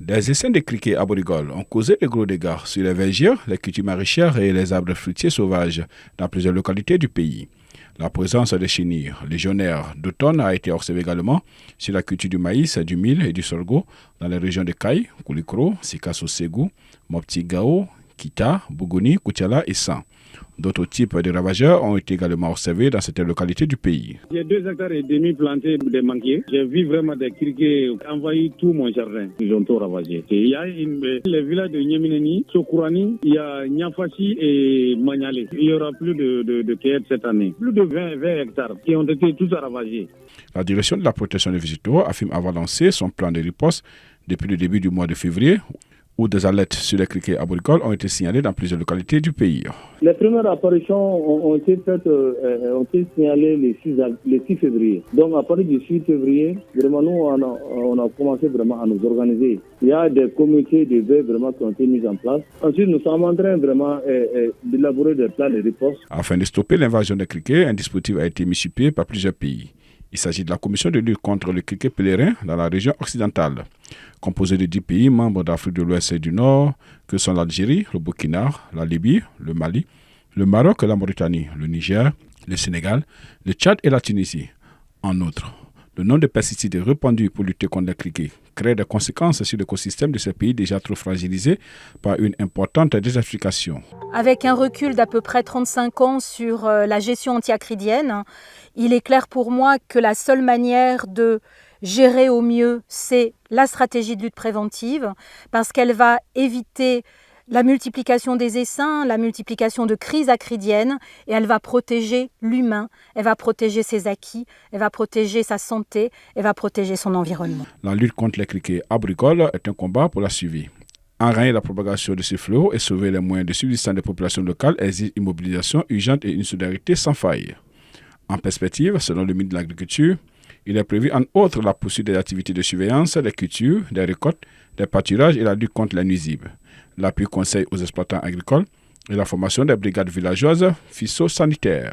Des essaims de criquets aborigoles ont causé de gros dégâts sur les vergers, les cultures maraîchères et les arbres fruitiers sauvages dans plusieurs localités du pays. La présence des chenilles légionnaires d'automne a été observée également sur la culture du maïs, du mil et du sorgho dans les régions de Kaï, Koulikro, Sikasso-Ségou, Mopti-Gao, Kita, Bougouni, Koutiala et San. D'autres types de ravageurs ont été également observés dans certaines localités du pays. J'ai 2,5 hectares plantés de manguiers. J'ai vu vraiment des criquets envahir tout mon jardin. Ils ont tout ravagé. Il y a les villages de Nyemineni, Sokourani, il y a Nyafachi et Magnale. Il y aura plus de cueillettes cette année. Plus de 20 hectares qui ont été tous ravagés. La direction de la protection des végétaux affirme avoir lancé son plan de riposte depuis le début du mois de février, où des alertes sur les criquets aboricoles ont été signalées dans plusieurs localités du pays. Les premières apparitions ont été faites, ont été signalées le 6 février. Donc à partir du 6 février, vraiment nous on a commencé vraiment à nous organiser. Il y a des comités de veille vraiment qui ont été mis en place. Ensuite nous sommes en train vraiment d'élaborer des plans de riposte. Afin de stopper l'invasion des criquets, un dispositif a été mis sur pied par plusieurs pays. Il s'agit de la commission de lutte contre le criquet pèlerin dans la région occidentale, composée de 10 pays membres d'Afrique de l'Ouest et du Nord, que sont l'Algérie, le Burkina, la Libye, le Mali, le Maroc, la Mauritanie, le Niger, le Sénégal, le Tchad et la Tunisie. En outre, le nombre de pesticides répandus pour lutter contre les criquets crée des conséquences sur l'écosystème de ces pays déjà trop fragilisés par une importante désertification. Avec un recul d'à peu près 35 ans sur la gestion antiacridienne, il est clair pour moi que la seule manière de gérer au mieux, c'est la stratégie de lutte préventive, parce qu'elle va éviter la multiplication des essaims, la multiplication de crises acridiennes, et elle va protéger l'humain, elle va protéger ses acquis, elle va protéger sa santé, elle va protéger son environnement. La lutte contre les criquets aboricoles est un combat pour la survie. Enrayer la propagation de ce fléau et sauver les moyens de subsistance des populations locales exige une mobilisation urgente et une solidarité sans faille. En perspective, selon le ministre de l'Agriculture, il est prévu en outre la poursuite des activités de surveillance des cultures, des récoltes, des pâturages et la lutte contre les nuisibles, l'appui conseil aux exploitants agricoles et la formation des brigades villageoises phytosanitaires.